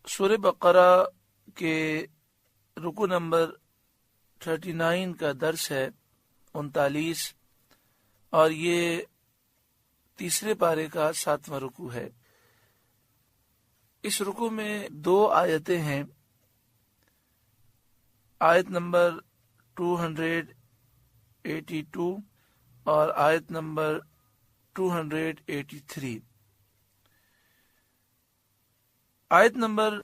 سورہ بقرہ کے رکو نمبر 39 کا درس ہے 39، اور یہ تیسرے پارے کا 7واں رکو ہے۔ اس رکو میں 2 آیتیں ہیں، آیت نمبر 282 اور آیت نمبر 283۔ آیت نمبر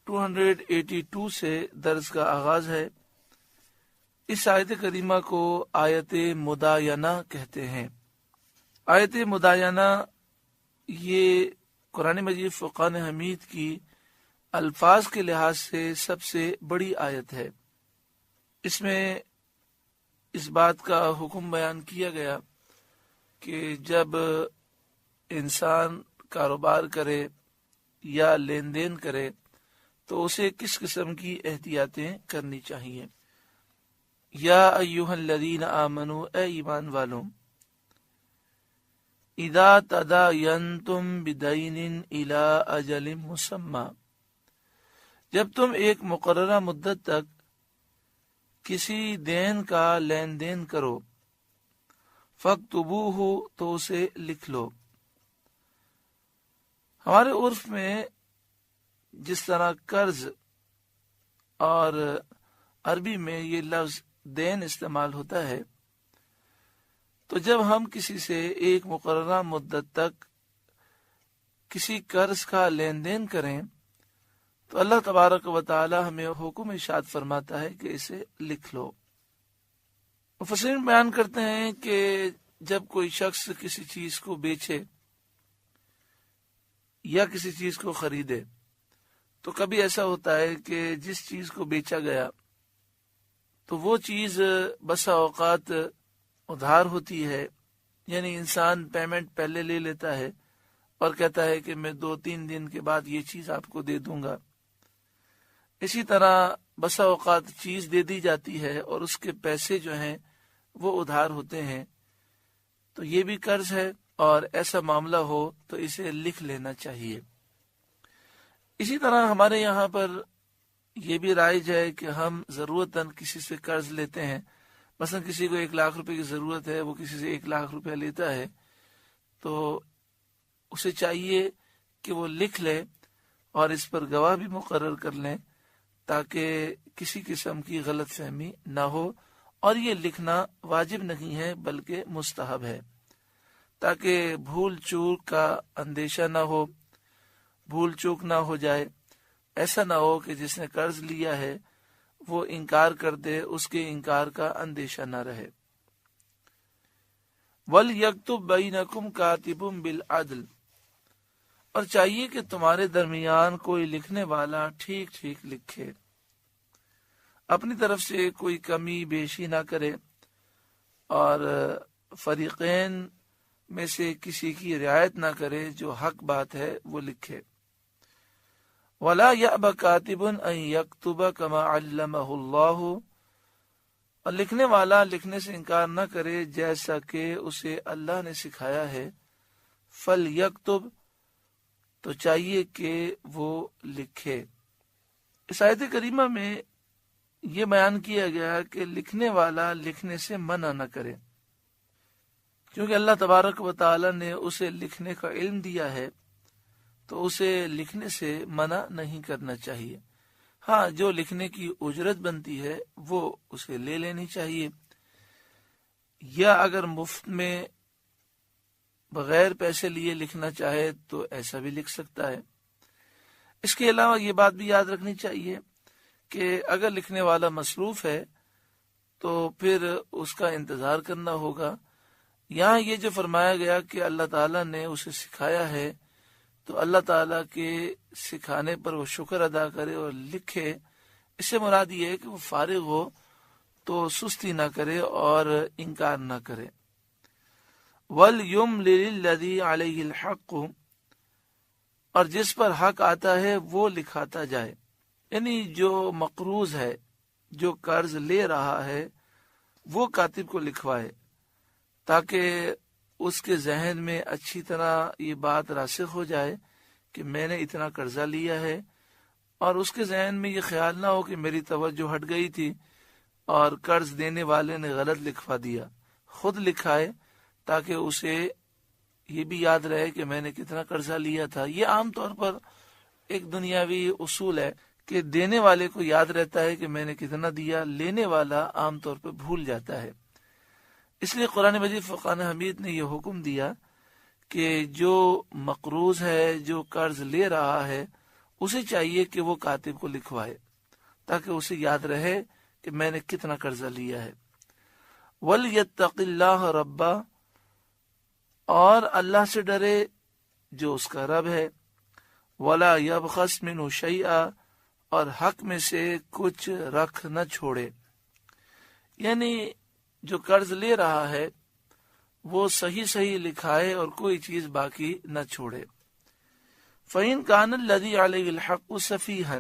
282 سے درس کا آغاز ہے۔ اس آیت کریمہ کو آیت مداینہ کہتے ہیں۔ آیت مداینہ یہ قرآن مجید فرقان حمید کی الفاظ کے لحاظ سے سب سے بڑی آیت ہے۔ اس میں اس بات کا حکم بیان کیا گیا کہ جب انسان کاروبار کرے یا لین دین کرے تو اسے کس قسم کی احتیاطیں کرنی چاہیے۔ یا ایھا الذین آمنوا، اے ایمان والوں، اذا تداینتم بدین الی اجل مسمی، جب تم ایک مقررہ مدت تک کسی دین کا لین دین کرو، فاکتبوہ، تو اسے لکھ لو۔ ہمارے عرف میں جس طرح قرض اور عربی میں یہ لفظ دین استعمال ہوتا ہے، تو جب ہم کسی سے ایک مقررہ مدت تک کسی قرض کا لین دین کریں تو اللہ تبارک و تعالی ہمیں حکم ارشاد فرماتا ہے کہ اسے لکھ لو۔ مفسرین بیان کرتے ہیں کہ جب کوئی شخص کسی چیز کو بیچے یا کسی چیز کو خریدے تو کبھی ایسا ہوتا ہے کہ جس چیز کو بیچا گیا تو وہ چیز بسا اوقات ادھار ہوتی ہے، یعنی انسان پیمنٹ پہلے لے لیتا ہے اور کہتا ہے کہ میں 2-3 دن کے بعد یہ چیز آپ کو دے دوں گا۔ اسی طرح بسا اوقات چیز دے دی جاتی ہے اور اس کے پیسے جو ہیں وہ ادھار ہوتے ہیں، تو یہ بھی قرض ہے، اور ایسا معاملہ ہو تو اسے لکھ لینا چاہیے۔ اسی طرح ہمارے یہاں پر یہ بھی رائج ہے کہ ہم ضرورتاً کسی سے قرض لیتے ہیں، مثلا کسی کو 1 لاکھ روپے کی ضرورت ہے، وہ کسی سے 1 لاکھ روپے لیتا ہے، تو اسے چاہیے کہ وہ لکھ لے اور اس پر گواہ بھی مقرر کر لیں تاکہ کسی قسم کی غلط فہمی نہ ہو، اور یہ لکھنا واجب نہیں ہے بلکہ مستحب ہے، تاکہ بھول چوک کا اندیشہ نہ ہو، بھول چوک نہ ہو جائے، ایسا نہ ہو کہ جس نے قرض لیا ہے وہ انکار کر دے، اس کے انکار کا اندیشہ نہ رہے۔ وَلْيَكْتُبْ بَيْنَكُمْ كَاتِبٌ بِالْعَدْلِ، اور چاہیے کہ تمہارے درمیان کوئی لکھنے والا ٹھیک ٹھیک لکھے، اپنی طرف سے کوئی کمی بیشی نہ کرے، اور فریقین میں سے کسی کی رعایت نہ کرے، جو حق بات ہے وہ لکھے۔ وَلَا يَأْبَ كَاتِبٌ أَن يَكْتُبَ كَمَا عَلَّمَهُ اللَّهُ، اور لکھنے والا لکھنے سے انکار نہ کرے جیسا کہ اسے اللہ نے سکھایا ہے۔ فَلْيَكْتُبْ، تو چاہیے کہ وہ لکھے۔ اس آیت کریمہ میں یہ بیان کیا گیا کہ لکھنے والا لکھنے سے منع نہ کرے، کیونکہ اللہ تبارک و تعالی نے اسے لکھنے کا علم دیا ہے، تو اسے لکھنے سے منع نہیں کرنا چاہیے۔ ہاں، جو لکھنے کی اجرت بنتی ہے وہ اسے لے لینی چاہیے، یا اگر مفت میں بغیر پیسے لیے لکھنا چاہے تو ایسا بھی لکھ سکتا ہے۔ اس کے علاوہ یہ بات بھی یاد رکھنی چاہیے کہ اگر لکھنے والا مصروف ہے تو پھر اس کا انتظار کرنا ہوگا۔ یہاں یہ جو فرمایا گیا کہ اللہ تعالیٰ نے اسے سکھایا ہے، تو اللہ تعالیٰ کے سکھانے پر وہ شکر ادا کرے اور لکھے۔ اس سے مراد یہ ہے کہ وہ فارغ ہو تو سستی نہ کرے اور انکار نہ کرے۔ وَلْيُمْلِلِ الَّذِي عَلَيْهِ الْحَقُّ، اور جس پر حق آتا ہے وہ لکھاتا جائے، یعنی جو مقروض ہے، جو قرض لے رہا ہے، وہ کاتب کو لکھوائے، تاکہ اس کے ذہن میں اچھی طرح یہ بات راسخ ہو جائے کہ میں نے اتنا قرضہ لیا ہے، اور اس کے ذہن میں یہ خیال نہ ہو کہ میری توجہ ہٹ گئی تھی اور قرض دینے والے نے غلط لکھوا دیا۔ خود لکھائے تاکہ اسے یہ بھی یاد رہے کہ میں نے کتنا قرضہ لیا تھا۔ یہ عام طور پر ایک دنیاوی اصول ہے کہ دینے والے کو یاد رہتا ہے کہ میں نے کتنا دیا، لینے والا عام طور پر بھول جاتا ہے۔ اس لیے قرآن مجید فرقان حمید نے یہ حکم دیا کہ جو مقروض ہے، جو قرض لے رہا ہے، اسے چاہیے کہ وہ کاتب کو لکھوائے تاکہ اسے یاد رہے کہ میں نے کتنا قرضہ لیا ہے۔ وَلْيَتَّقِ اللَّهَ رَبَّهُ، اور اللہ سے ڈرے جو اس کا رب ہے، وَلَا يَبْخَسْ مِنْهُ شَيْئًا، اور حق میں سے کچھ رکھ نہ چھوڑے، یعنی جو قرض لے رہا ہے وہ صحیح صحیح لکھائے اور کوئی چیز باقی نہ چھوڑے۔ فَإِنْ كَانَ الَّذِي عَلَيْهِ الْحَقُّ سَفِيهًا،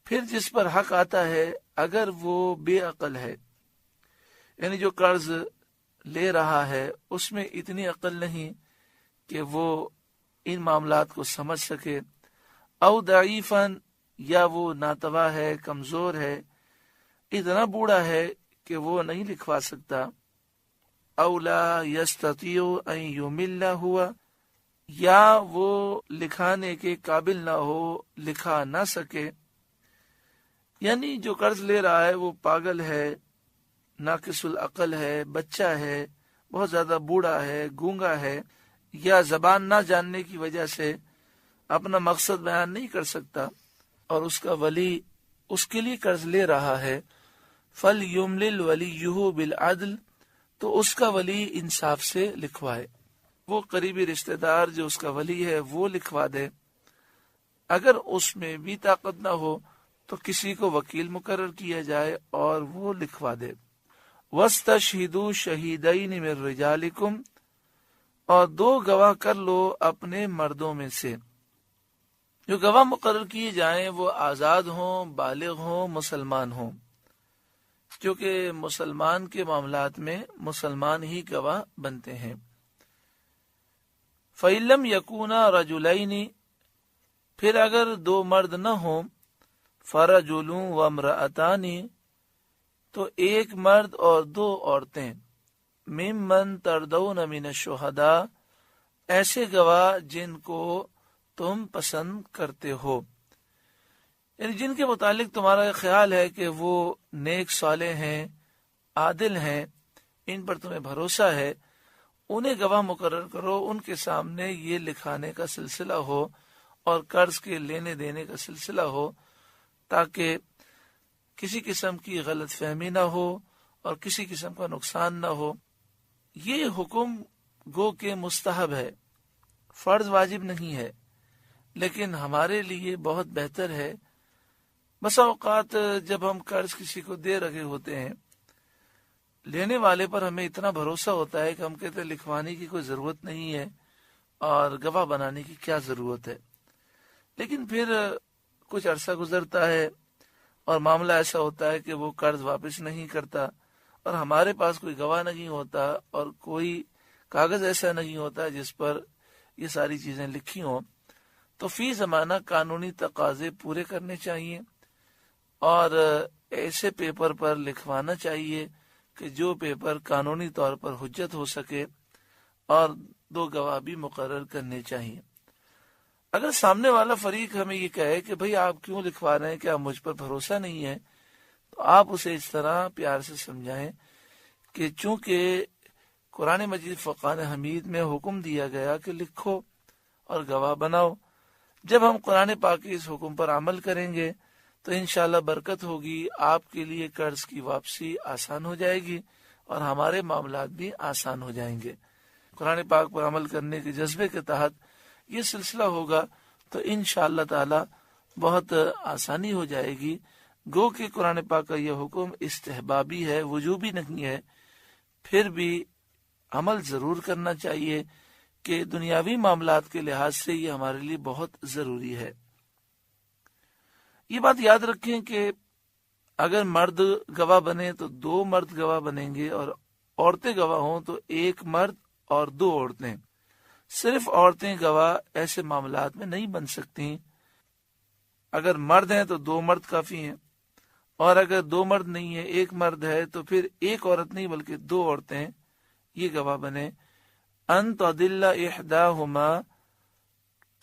پھر جس پر حق آتا ہے اگر وہ بے عقل ہے، یعنی جو قرض لے رہا ہے اس میں اتنی عقل نہیں کہ وہ ان معاملات کو سمجھ سکے، او ضعیفاً، یا وہ ناتواں ہے، کمزور ہے، اتنا بوڑھا ہے کہ وہ نہیں لکھوا سکتا، او لا یستطیع ان یمل ہوا، یا وہ لکھانے کے قابل نہ ہو، لکھا نہ سکے، یعنی جو قرض لے رہا ہے وہ پاگل ہے، ناقص العقل ہے، بچہ ہے، بہت زیادہ بوڑھا ہے، گونگا ہے، یا زبان نہ جاننے کی وجہ سے اپنا مقصد بیان نہیں کر سکتا، اور اس کا ولی اس کے لیے قرض لے رہا ہے، فَلْيُمْلِلْ وَلِيُّهُ بِالْعَدْلِ، تو اس کا ولی انصاف سے لکھوائے، وہ قریبی رشتہ دار جو اس کا ولی ہے وہ لکھوا دے۔ اگر اس میں بھی طاقت نہ ہو تو کسی کو وکیل مقرر کیا جائے اور وہ لکھوا دے۔ وَاسْتَشْهِدُوا شَهِيدَيْنِ مِن رِجَالِكُمْ، اور 2 گواہ کر لو اپنے مردوں میں سے۔ جو گواہ مقرر کیے جائیں وہ آزاد ہوں، بالغ ہوں، مسلمان ہوں، کیونکہ مسلمان کے معاملات میں مسلمان ہی گواہ بنتے ہیں۔ فَإِن لَّمْ يَكُونَا رَجُلَيْنِ، پھر اگر 2 مرد نہ ہوں، فَرَجُلٌ وَامْرَأَتَانِ، تو 1 مرد اور 2 عورتیں، مِمَّن تَرْضَوْنَ مِنَ الشُّهَدَاءِ، ایسے گواہ جن کو تم پسند کرتے ہو، یعنی جن کے متعلق تمہارا خیال ہے کہ وہ نیک صالح ہیں، عادل ہیں، ان پر تمہیں بھروسہ ہے، انہیں گواہ مقرر کرو، ان کے سامنے یہ لکھانے کا سلسلہ ہو اور قرض کے لینے دینے کا سلسلہ ہو، تاکہ کسی قسم کی غلط فہمی نہ ہو اور کسی قسم کا نقصان نہ ہو۔ یہ حکم گو کہ مستحب ہے، فرض واجب نہیں ہے، لیکن ہمارے لیے بہت بہتر ہے۔ بسا اوقات جب ہم قرض کسی کو دے رہے ہوتے ہیں، لینے والے پر ہمیں اتنا بھروسہ ہوتا ہے کہ ہم کہتے ہیں لکھوانے کی کوئی ضرورت نہیں ہے اور گواہ بنانے کی کیا ضرورت ہے، لیکن پھر کچھ عرصہ گزرتا ہے اور معاملہ ایسا ہوتا ہے کہ وہ قرض واپس نہیں کرتا، اور ہمارے پاس کوئی گواہ نہیں ہوتا اور کوئی کاغذ ایسا نہیں ہوتا جس پر یہ ساری چیزیں لکھی ہوں، تو فی زمانہ قانونی تقاضے پورے کرنے چاہیے اور ایسے پیپر پر لکھوانا چاہیے کہ جو پیپر قانونی طور پر حجت ہو سکے، اور 2 گواہ بھی مقرر کرنے چاہیے۔ اگر سامنے والا فریق ہمیں یہ کہے کہ بھئی آپ کیوں لکھوا رہے ہیں، کیا مجھ پر بھروسہ نہیں ہے، تو آپ اسے اس طرح پیار سے سمجھائیں کہ چونکہ قرآن مجید فرقان حمید میں حکم دیا گیا کہ لکھو اور گواہ بناؤ، جب ہم قرآن پاک کے اس حکم پر عمل کریں گے تو انشاءاللہ برکت ہوگی، آپ کے لیے قرض کی واپسی آسان ہو جائے گی اور ہمارے معاملات بھی آسان ہو جائیں گے۔ قرآن پاک پر عمل کرنے کے جذبے کے تحت یہ سلسلہ ہوگا تو انشاءاللہ تعالی بہت آسانی ہو جائے گی۔ گو کہ قرآن پاک کا یہ حکم استحبابی ہے، وجوبی نہیں ہے، پھر بھی عمل ضرور کرنا چاہیے کہ دنیاوی معاملات کے لحاظ سے یہ ہمارے لیے بہت ضروری ہے۔ یہ بات یاد رکھیں کہ اگر مرد گواہ بنے تو 2 مرد گواہ بنیں گے اور عورتیں گواہ ہوں تو ایک مرد اور 2 عورتیں. صرف عورتیں گواہ ایسے معاملات میں نہیں بن سکتی. اگر مرد ہیں تو 2 مرد کافی ہیں، اور اگر 2 مرد نہیں ہے، 1 مرد ہے، تو پھر 1 عورت نہیں بلکہ 2 عورتیں یہ گواہ بنے. ان تضل احداہما،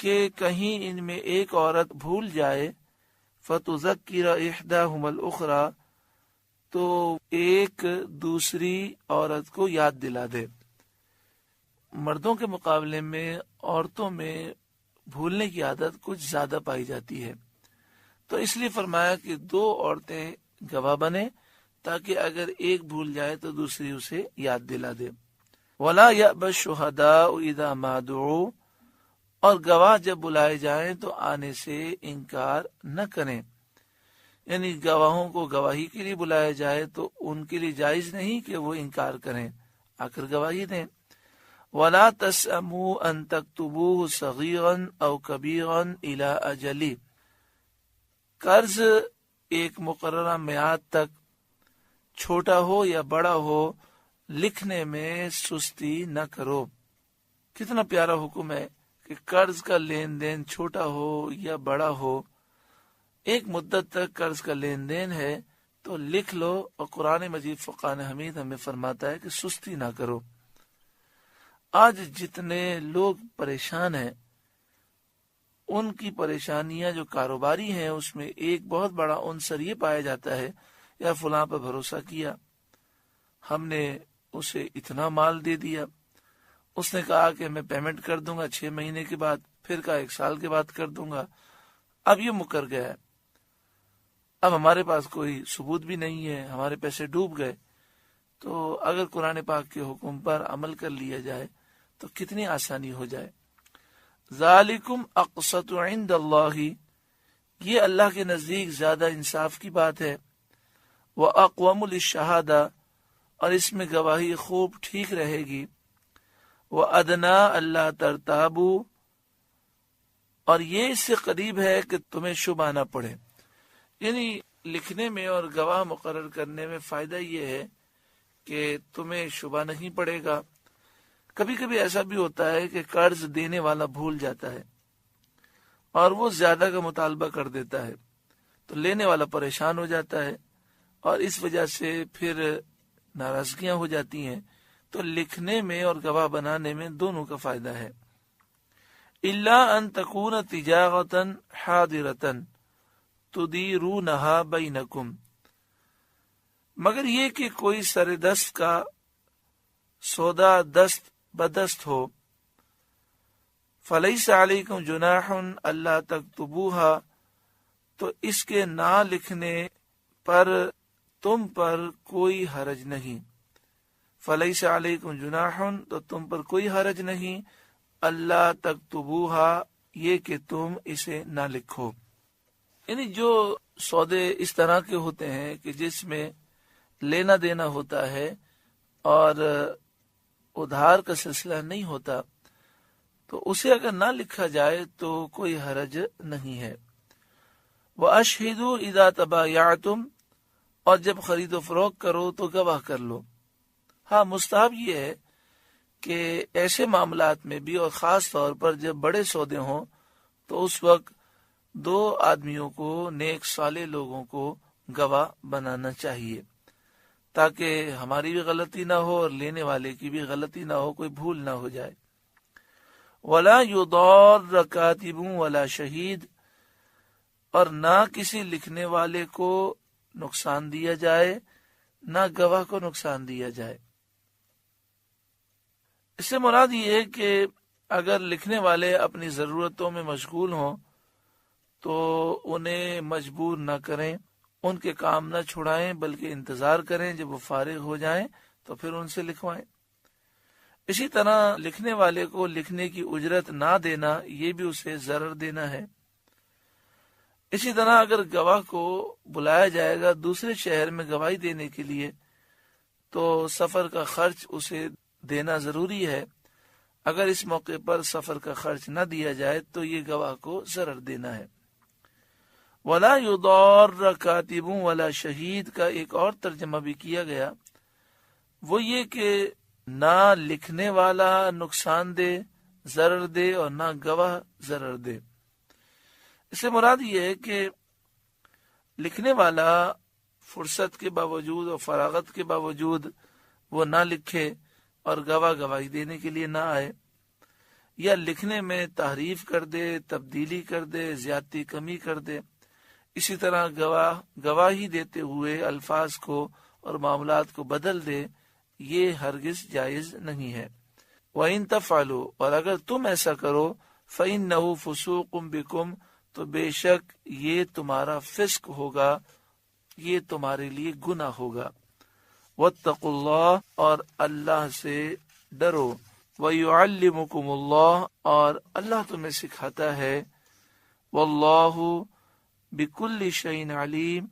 کہ کہیں ان میں ایک عورت بھول جائے، فتذکر احداہما الاخری، تو ایک دوسری عورت کو یاد دلا دے. مردوں کے مقابلے میں عورتوں میں بھولنے کی عادت کچھ زیادہ پائی جاتی ہے، تو اس لیے فرمایا کہ 2 عورتیں گواہ بنے تاکہ اگر ایک بھول جائے تو دوسری اسے یاد دلا دے. وَلَا يَأْبَ الشُّهَدَاءُ إِذَا مَا دُعُوا، اور گواہ جب بلائے جائیں تو آنے سے انکار نہ کریں. یعنی گواہوں کو گواہی کے لیے بلایا جائے تو ان کے لیے جائز نہیں کہ وہ انکار کریں، آ کر گواہی دیں. وَلَا تَسْأَمُوا أَن تَكْتُبُوهُ صَغِيرًا أَوْ كَبِيرًا إِلَىٰ أَجَلِهِ، قرض ایک مقررہ میعاد تک چھوٹا ہو یا بڑا ہو لکھنے میں سستی نہ کرو. کتنا پیارا حکم ہے کہ قرض کا لین دین چھوٹا ہو یا بڑا ہو، ایک مدت تک قرض کا لین دین ہے تو لکھ لو. اور قرآن مجید فرقان حمید ہمیں فرماتا ہے کہ سستی نہ کرو. آج جتنے لوگ پریشان ہیں، ان کی پریشانیاں جو کاروباری ہیں اس میں ایک بہت بڑا عنصر یہ پایا جاتا ہے، یا فلاں پر بھروسہ کیا، ہم نے اسے اتنا مال دے دیا، اس نے کہا کہ میں پیمنٹ کر دوں گا 6 مہینے کے بعد، پھر کہا 1 سال کے بعد کر دوں گا. اب یہ مکر گیا ہے، اب ہمارے پاس کوئی ثبوت بھی نہیں ہے، ہمارے پیسے ڈوب گئے. تو اگر قرآن پاک کے حکم پر عمل کر لیا جائے تو کتنی آسانی ہو جائے. ذالکم اقسط عند اللہ، یہ اللہ کے نزدیک زیادہ انصاف کی بات ہے. وَأَقْوَمُ لِلشَّهَادَةِ، اور اس میں گواہی خوب ٹھیک رہے گی. وَأَدْنَا أَلَّا تَرْتَابُوا، اور یہ اس سے قریب ہے کہ تمہیں شبہ نہ پڑے. یعنی لکھنے میں اور گواہ مقرر کرنے میں فائدہ یہ ہے کہ تمہیں شبہ نہیں پڑے گا. کبھی کبھی ایسا بھی ہوتا ہے کہ قرض دینے والا بھول جاتا ہے اور وہ زیادہ کا مطالبہ کر دیتا ہے، تو لینے والا پریشان ہو جاتا ہے اور اس وجہ سے پھر ناراضگیاں ہو جاتی ہیں. تو لکھنے میں اور گواہ بنانے میں دونوں کا فائدہ ہے. الا ان تکون تجارۃ حاضرۃ تدیرونھا بینکم، مگر یہ کہ کوئی سر دست کا سودا دست بدست ہو. فلیس علیکم جناح الا تکتبوها، تو اس کے نہ لکھنے پر تم پر کوئی حرج نہیں. فلیس علیکم جناح، تو تم پر کوئی حرج نہیں. اللہ تکتبوها، یہ کہ تم اسے نہ لکھو. یعنی جو سودے اس طرح کے ہوتے ہیں کہ جس میں لینا دینا ہوتا ہے اور ادھار کا سلسلہ نہیں ہوتا، تو اسے اگر نہ لکھا جائے تو کوئی حرج نہیں ہے. وَأَشْهِدُوا إِذَا تَبَايَعْتُمْ، اور جب خرید و فروخت کرو تو گواہ کر لو. ہاں، مستحب یہ ہے کہ ایسے معاملات میں بھی، اور خاص طور پر جب بڑے سودے ہوں، تو اس وقت 2 آدمیوں کو، نیک صالح لوگوں کو گواہ بنانا چاہیے تاکہ ہماری بھی غلطی نہ ہو اور لینے والے کی بھی غلطی نہ ہو، کوئی بھول نہ ہو جائے. وَلَا يُضَارَّ كَاتِبٌ وَلَا شَهِيدٌ، اور نہ کسی لکھنے والے کو نقصان دیا جائے، نہ گواہ کو نقصان دیا جائے. اس سے مراد یہ ہے کہ اگر لکھنے والے اپنی ضرورتوں میں مشغول ہوں تو انہیں مجبور نہ کریں، ان کے کام نہ چھڑائیں، بلکہ انتظار کریں جب وہ فارغ ہو جائیں تو پھر ان سے لکھوائیں. اسی طرح لکھنے والے کو لکھنے کی اجرت نہ دینا، یہ بھی اسے ضرر دینا ہے. اسی طرح اگر گواہ کو بلایا جائے گا دوسرے شہر میں گواہی دینے کے لیے تو سفر کا خرچ اسے دینا ضروری ہے. اگر اس موقع پر سفر کا خرچ نہ دیا جائے تو یہ گواہ کو ضرر دینا ہے. وَلَا يُضَارَّ كَاتِبٌ وَلَا شَهِيدٌ کا ایک اور ترجمہ بھی کیا گیا، وہ یہ کہ نہ لکھنے والا نقصان دے، ضرر دے، اور نہ گواہ ضرر دے۔ اس سے مراد یہ ہے کہ لکھنے والا فرصت کے باوجود اور فراغت کے باوجود وہ نہ لکھے اور گواہی دینے کے لیے نہ آئے، یا لکھنے میں تحریف کر دے، تبدیلی کر دے، زیادتی کمی کر دے۔ اسی طرح گواہی دیتے ہوئے الفاظ کو اور معاملات کو بدل دے، یہ ہرگز جائز نہیں ہے۔ وَإِن تَفْعَلُوا، اور اگر تم ایسا کرو، فَإِنَّهُ فُسُوقٌ بِكُمْ، تو بے شک یہ تمہارا فسق ہوگا، یہ تمہارے لیے گناہ ہوگا۔ وَاتَّقُوا اللَّهَ، اور اللہ سے ڈرو۔ وَيُعَلِّمُكُمُ اللَّهُ، اور اللہ تمہیں سکھاتا ہے۔ وَاللَّهُ بِكُلِّ شَيْءٍ عَلِيمٌ،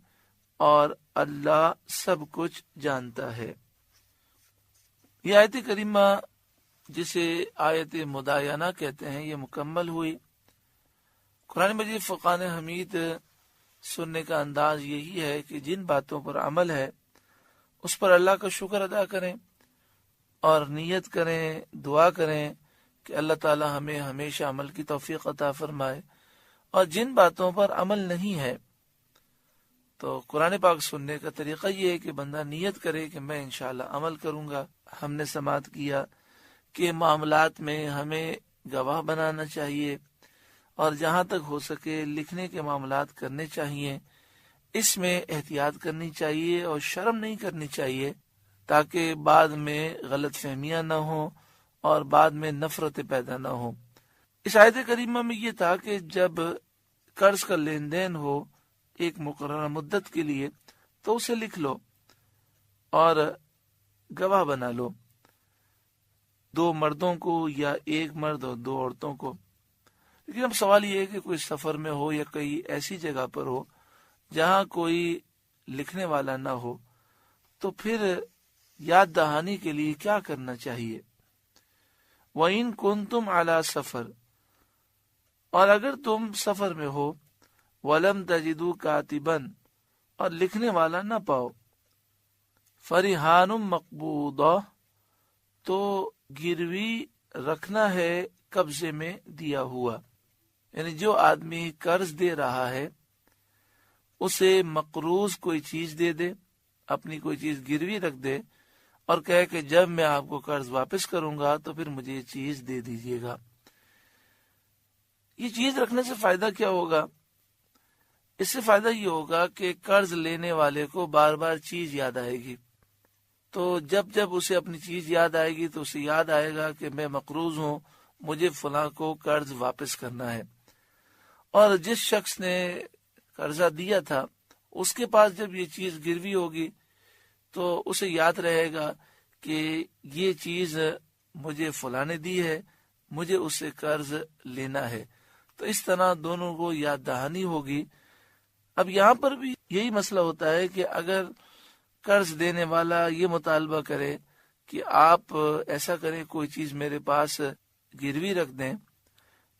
اور اللہ سب کچھ جانتا ہے۔ یہ آیت کریمہ جسے آیت مدایانہ کہتے ہیں، یہ مکمل ہوئی۔ قرآن مجید فرقان حمید سننے کا انداز یہی ہے کہ جن باتوں پر عمل ہے اس پر اللہ کا شکر ادا کریں اور نیت کریں، دعا کریں کہ اللہ تعالی ہمیں ہمیشہ عمل کی توفیق عطا فرمائے، اور جن باتوں پر عمل نہیں ہے تو قرآن پاک سننے کا طریقہ یہ ہے کہ بندہ نیت کرے کہ میں انشاءاللہ عمل کروں گا۔ ہم نے سماعت کیا کہ معاملات میں ہمیں گواہ بنانا چاہیے، اور جہاں تک ہو سکے لکھنے کے معاملات کرنے چاہیے، اس میں احتیاط کرنی چاہیے اور شرم نہیں کرنی چاہیے، تاکہ بعد میں غلط فہمیاں نہ ہوں اور بعد میں نفرتیں پیدا نہ ہوں۔ اس آیت کریمہ میں یہ تھا کہ جب قرض کا لین دین ہو ایک مقررہ مدت کے لیے تو اسے لکھ لو اور گواہ بنا لو، 2 مردوں کو یا 1 مرد اور 2 عورتوں کو۔ لیکن اب سوال یہ ہے کہ کوئی سفر میں ہو یا کئی ایسی جگہ پر ہو جہاں کوئی لکھنے والا نہ ہو، تو پھر یاد دہانی کے لیے کیا کرنا چاہیے؟ وَإِن كُنتُمْ عَلَى سَفَرٍ، اور اگر تم سفر میں ہو، وَلَمْ تَجِدُوا كَاتِبًا، اور لکھنے والا نہ پاؤ، فَرِحَانٌ مَقْبُوضَةٌ، تو گروی رکھنا ہے قبضے میں دیا ہوا، یعنی جو آدمی قرض دے رہا ہے اسے مقروض کوئی چیز دے دے، اپنی کوئی چیز گروی رکھ دے اور کہے کہ جب میں آپ کو قرض واپس کروں گا تو پھر مجھے یہ چیز دے دیجیے گا۔ یہ چیز رکھنے سے فائدہ کیا ہوگا؟ اس سے فائدہ یہ ہوگا کہ قرض لینے والے کو بار بار چیز یاد آئے گی، تو جب اسے اپنی چیز یاد آئے گی تو اسے یاد آئے گا کہ میں مقروض ہوں، مجھے فلاں کو قرض واپس کرنا ہے۔ اور جس شخص نے قرضہ دیا تھا اس کے پاس جب یہ چیز گروی ہوگی تو اسے یاد رہے گا کہ یہ چیز مجھے فلاں نے دی ہے، مجھے اس سے قرض لینا ہے، تو اس طرح دونوں کو یاد دہانی ہوگی۔ اب یہاں پر بھی یہی مسئلہ ہوتا ہے کہ اگر قرض دینے والا یہ مطالبہ کرے کہ آپ ایسا کریں، کوئی چیز میرے پاس گروی رکھ دیں،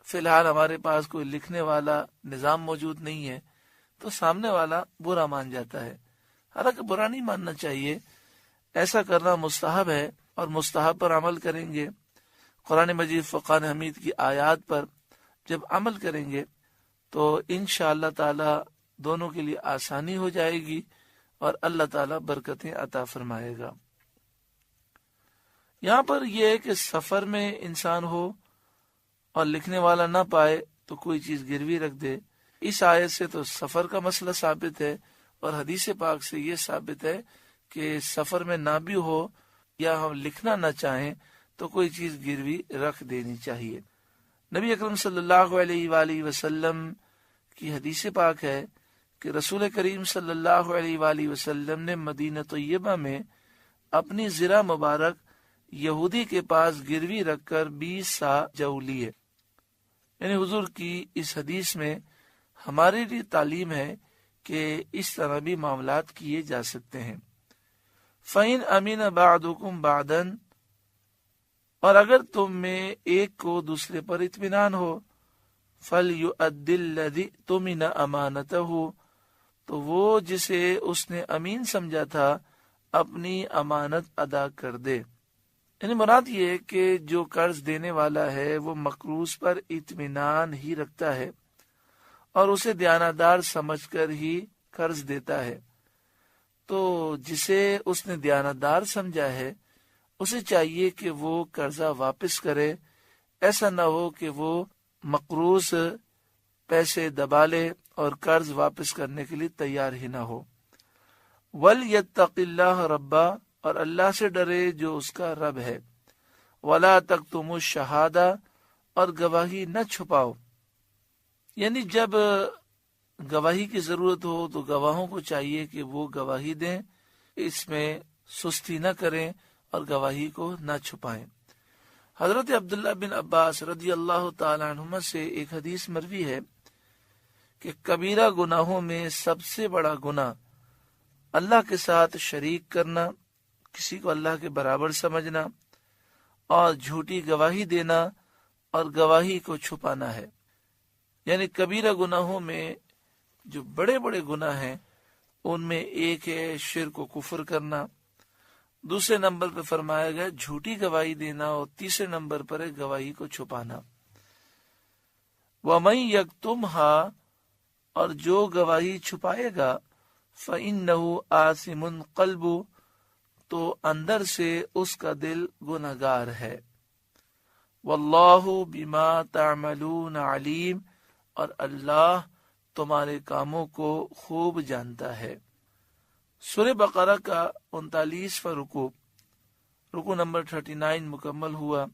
فی الحال ہمارے پاس کوئی لکھنے والا نظام موجود نہیں ہے، تو سامنے والا برا مان جاتا ہے۔ حالانکہ برا نہیں ماننا چاہیے، ایسا کرنا مستحب ہے، اور مستحب پر عمل کریں گے، قرآن مجید فرقان حمید کی آیات پر جب عمل کریں گے تو انشاءاللہ تعالی دونوں کے لیے آسانی ہو جائے گی اور اللہ تعالی برکتیں عطا فرمائے گا۔ یہاں پر یہ ہے کہ سفر میں انسان ہو اور لکھنے والا نہ پائے تو کوئی چیز گروی رکھ دے۔ اس آیت سے تو سفر کا مسئلہ ثابت ہے، اور حدیث پاک سے یہ ثابت ہے کہ سفر میں نہ بھی ہو یا ہم لکھنا نہ چاہیں تو کوئی چیز گروی رکھ دینی چاہیے۔ نبی اکرم صلی اللہ علیہ وآلہ وسلم کی حدیث پاک ہے کہ رسول کریم صلی اللہ علیہ وآلہ وسلم نے مدینہ طیبہ میں اپنی زرہ مبارک یہودی کے پاس گروی رکھ کر 20 سا جو لیے۔ یعنی حضور کی اس حدیث میں ہمارے لیے تعلیم ہے کہ اس طرح بھی معاملات کیے جا سکتے ہیں۔ فَإِنْ أَمِنَ بَعْضُكُمْ بَعْضًا، اور اگر تم میں ایک کو دوسرے پر اطمینان ہو، فَلْيُؤَدِّ الَّذِي اؤْتُمِنَ أَمَانَتَهُ، تو وہ جسے اس نے امین سمجھا تھا اپنی امانت ادا کر دے۔ یعنی مراد یہ ہے کہ جو قرض دینے والا ہے وہ مقروض پر اطمینان ہی رکھتا ہے اور اسے دیانتدار سمجھ کر ہی قرض دیتا ہے، تو جسے اس نے دیانتدار سمجھا ہے اسے چاہیے کہ وہ قرضہ واپس کرے، ایسا نہ ہو کہ وہ مقروض پیسے دبا لے اور قرض واپس کرنے کے لیے تیار ہی نہ ہو۔ وَلْيَتَّقِ اللَّهَ رَبَّهُ، اور اللہ سے ڈرے جو اس کا رب ہے۔ وَلَا تَكْتُمُوا الشَّهَادَةَ، اور گواہی نہ چھپاؤ، یعنی جب گواہی کی ضرورت ہو تو گواہوں کو چاہیے کہ وہ گواہی دیں، اس میں سستی نہ کریں اور گواہی کو نہ چھپائیں۔ حضرت عبداللہ بن عباس رضی اللہ تعالی عنہما سے ایک حدیث مروی ہے کہ کبیرہ گناہوں میں سب سے بڑا گناہ اللہ کے ساتھ شریک کرنا، کسی کو اللہ کے برابر سمجھنا، اور جھوٹی گواہی دینا اور گواہی کو چھپانا ہے۔ یعنی کبیرہ گناہوں میں جو بڑے بڑے گناہ ہیں ان میں ایک ہے شرک و کفر کرنا، دوسرے نمبر پہ فرمایا گیا جھوٹی گواہی دینا، اور تیسرے نمبر پر ہے گواہی کو چھپانا۔ وَمَن يَكْتُمْهَا، اور جو گواہی چھپائے گا، فَإِنَّهُ آثِمٌ قَلْبُهُ، تو اندر سے اس کا دل گنہگار ہے۔ وَاللَّهُ بِمَا تَعْمَلُونَ عَلِيمٌ، اور اللہ تمہارے کاموں کو خوب جانتا ہے۔ سورہ بقرہ کا 39واں رکوع نمبر 39 مکمل ہوا۔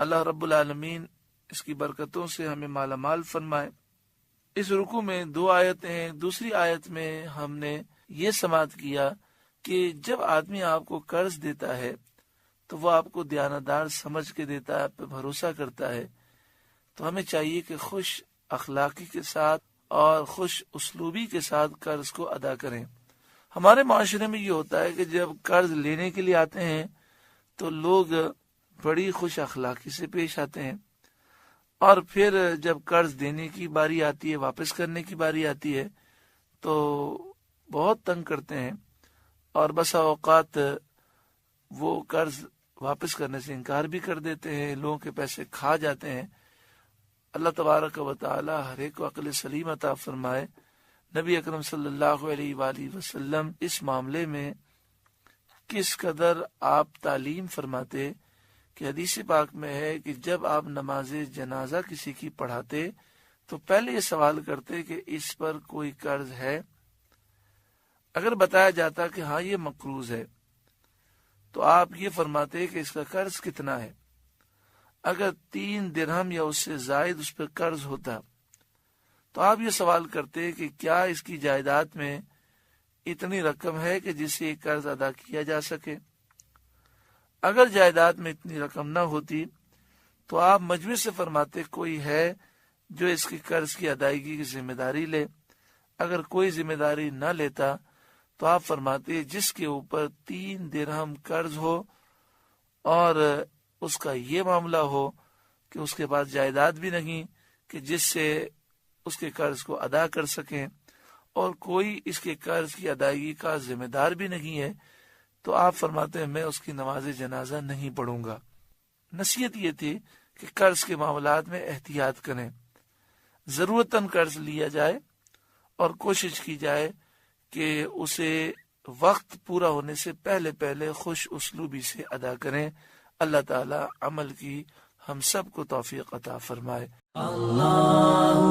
اللہ رب العالمین اس کی برکتوں سے ہمیں مالا مال فرمائے۔ اس رکوع میں 2 آیتیں ہیں۔ دوسری آیت میں ہم نے یہ سماعت کیا کہ جب آدمی آپ کو قرض دیتا ہے تو وہ آپ کو دیانتدار سمجھ کے دیتا ہے، آپ پہ بھروسہ کرتا ہے، تو ہمیں چاہیے کہ خوش اخلاقی کے ساتھ اور خوش اسلوبی کے ساتھ قرض کو ادا کریں۔ ہمارے معاشرے میں یہ ہوتا ہے کہ جب قرض لینے کے لیے آتے ہیں تو لوگ بڑی خوش اخلاقی سے پیش آتے ہیں، اور پھر جب قرض دینے کی باری آتی ہے، واپس کرنے کی باری آتی ہے، تو بہت تنگ کرتے ہیں، اور بسا اوقات وہ قرض واپس کرنے سے انکار بھی کر دیتے ہیں، لوگوں کے پیسے کھا جاتے ہیں۔ اللہ تبارک و تعالی ہر ایک کو عقل سلیم عطا فرمائے۔ نبی اکرم صلی اللہ علیہ وآلہ وسلم اس معاملے میں کس قدر آپ تعلیم فرماتے کہ حدیث پاک میں ہے کہ جب آپ نماز جنازہ کسی کی پڑھاتے تو پہلے یہ سوال کرتے کہ اس پر کوئی قرض ہے۔ اگر بتایا جاتا کہ ہاں یہ مقروض ہے تو آپ یہ فرماتے کہ اس کا قرض کتنا ہے۔ اگر 3 درہم یا اس سے زائد اس پر قرض ہوتا تو آپ یہ سوال کرتے کہ کیا اس کی جائیداد میں اتنی رقم ہے کہ جس سے یہ قرض ادا کیا جا سکے۔ اگر جائیداد میں اتنی رقم نہ ہوتی تو آپ مجمع سے فرماتے کوئی ہے جو اس کی قرض کی ادائیگی کی ذمہ داری لے۔ اگر کوئی ذمہ داری نہ لیتا تو آپ فرماتے جس کے اوپر 3 درہم قرض ہو اور اس کا یہ معاملہ ہو کہ اس کے پاس جائیداد بھی نہیں کہ جس سے اس کے قرض کو ادا کر سکیں، اور کوئی اس کے قرض کی ادائیگی کا ذمہ دار بھی نہیں ہے، تو آپ فرماتے ہیں میں اس کی نماز جنازہ نہیں پڑھوں گا۔ نصیحت یہ تھی کہ قرض کے معاملات میں احتیاط کریں، ضرورتاً قرض لیا جائے اور کوشش کی جائے کہ اسے وقت پورا ہونے سے پہلے خوش اسلوبی سے ادا کریں۔ اللہ تعالی عمل کی ہم سب کو توفیق عطا فرمائے۔ اللہ